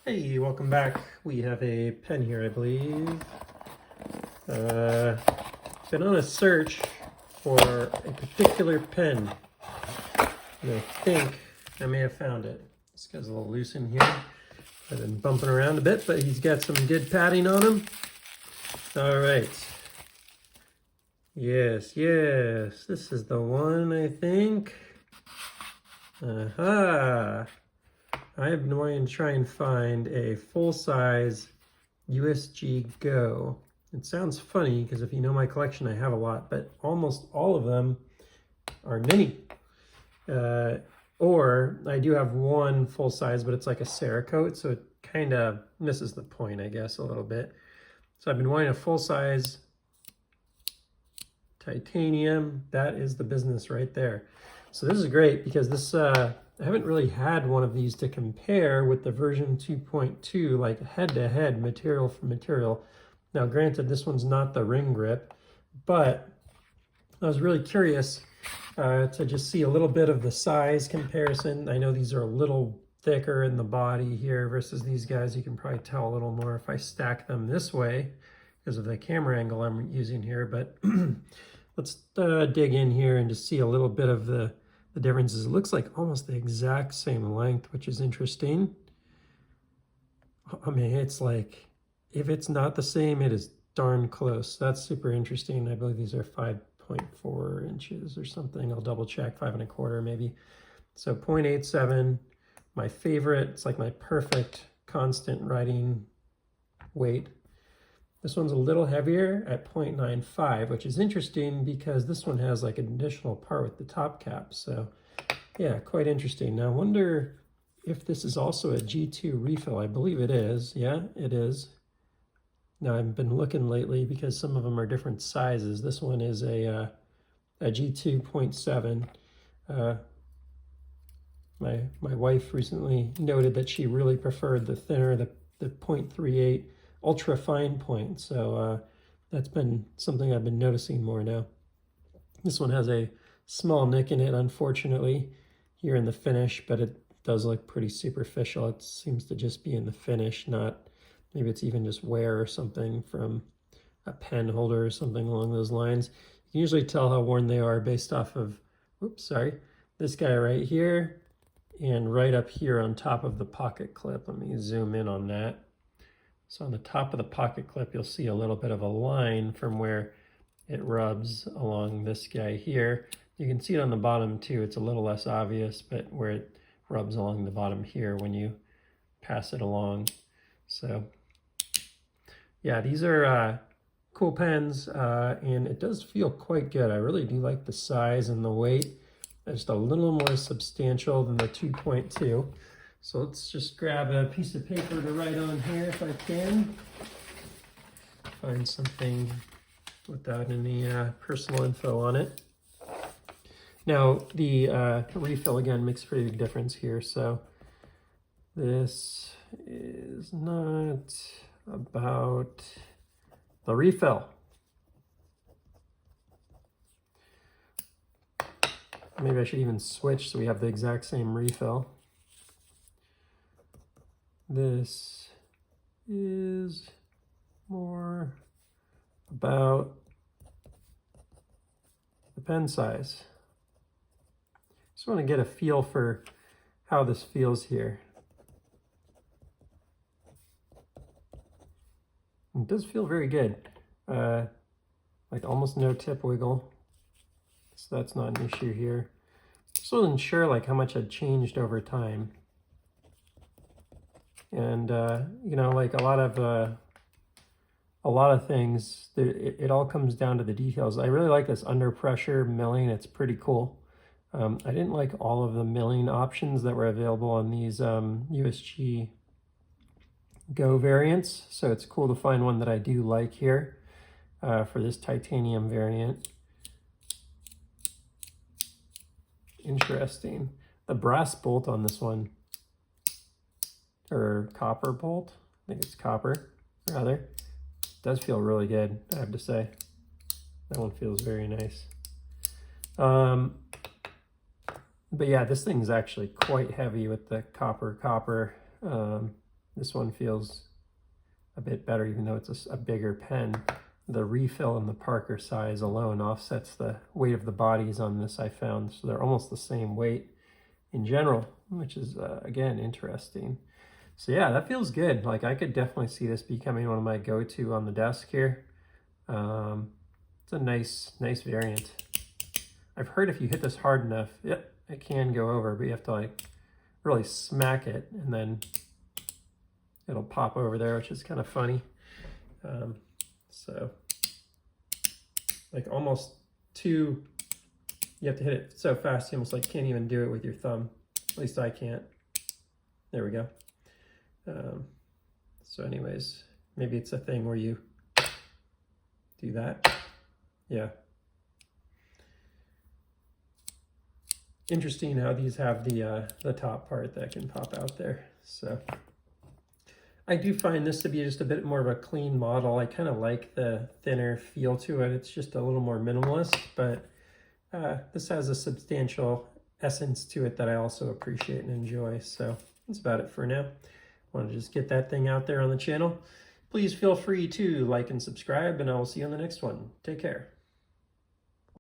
Hey, welcome back. We have a pen here, I believe. Been on a search for a particular pen, and I think I may have found it. This guy's a little loose in here. I've been bumping around a bit, but he's got some good padding on him. All right. Yes, this is the one, I think. Aha! I've been wanting to try and find a full-size USG Go. It sounds funny because if you know my collection, I have a lot, but almost all of them are mini. Or I do have one full-size, but it's like a Cerakote, so it kind of misses the point, I guess, a little bit. So I've been wanting a full-size titanium. That is the business right there. So this is great because this I haven't really had one of these to compare with the version 2.2, like head-to-head, material for material. Now, granted, this one's not the ring grip, but I was really curious to just see a little bit of the size comparison. I know these are a little thicker in the body here versus these guys. You can probably tell a little more if I stack them this way because of the camera angle I'm using here, but let's dig in here and just see a little bit of the differences. It looks like almost the exact same length, which is interesting. I mean, it's like, if it's not the same, it is darn close. That's super interesting. I believe these are 5.4 inches or something. I'll double check, 5 1/4 maybe. So 0.87, my favorite. It's like my perfect constant writing weight. This one's a little heavier at 0.95, which is interesting because this one has like an additional part with the top cap. So yeah, quite interesting. Now I wonder if this is also a G2 refill. I believe it is. Yeah, it is. Now I've been looking lately because some of them are different sizes. This one is a G2.7. My wife recently noted that she really preferred the thinner, the 0.38 ultra fine point. So that's been something I've been noticing more now. This one has a small nick in it, unfortunately, here in the finish, but it does look pretty superficial. It seems to just be in the finish, not, maybe it's even just wear or something from a pen holder or something along those lines. You can usually tell how worn they are based off of, oops, sorry, this guy right here and right up here on top of the pocket clip. Let me zoom in on that. So on the top of the pocket clip, you'll see a little bit of a line from where it rubs along this guy here. You can see it on the bottom too. It's a little less obvious, but where it rubs along the bottom here when you pass it along. So yeah, these are cool pens, and it does feel quite good. I really do like the size and the weight. It's just a little more substantial than the 2.2. So let's just grab a piece of paper to write on here if I can. Find something without any personal info on it. Now the refill again makes a pretty big difference here. So this is not about the refill. Maybe I should even switch so we have the exact same refill. This is more about the pen size. Just want to get a feel for how this feels here. It does feel very good. Like almost no tip wiggle. So that's not an issue here. Just wasn't sure like how much had changed over time. And you know, like a lot of things, it all comes down to the details. I really like this under pressure milling. It's pretty cool. I didn't like all of the milling options that were available on these USG Go variants, so it's cool to find one that I do like here for this titanium variant. Interesting. The brass bolt on this one, or copper bolt, I think it's copper rather, does feel really good, I have to say. That one feels very nice. But yeah, this thing's actually quite heavy with the copper. This one feels a bit better, even though it's a bigger pen. The refill and the Parker size alone offsets the weight of the bodies on this, I found. So they're almost the same weight in general, which is, again, interesting. So yeah, that feels good. Like, I could definitely see this becoming one of my go-to on the desk here. It's a nice variant. I've heard if you hit this hard enough, yep, it can go over, but you have to like really smack it and then it'll pop over there, which is kind of funny. So like almost you have to hit it so fast you almost like can't even do it with your thumb. At least I can't. There we go. So anyways, maybe it's a thing where you do that. Yeah. Interesting how these have the top part that can pop out there. So I do find this to be just a bit more of a clean model. I kind of like the thinner feel to it. It's just a little more minimalist, but this has a substantial essence to it that I also appreciate and enjoy. So that's about it for now. I want to just get that thing out there on the channel. Please feel free to like and subscribe, and I will see you on the next one. Take care.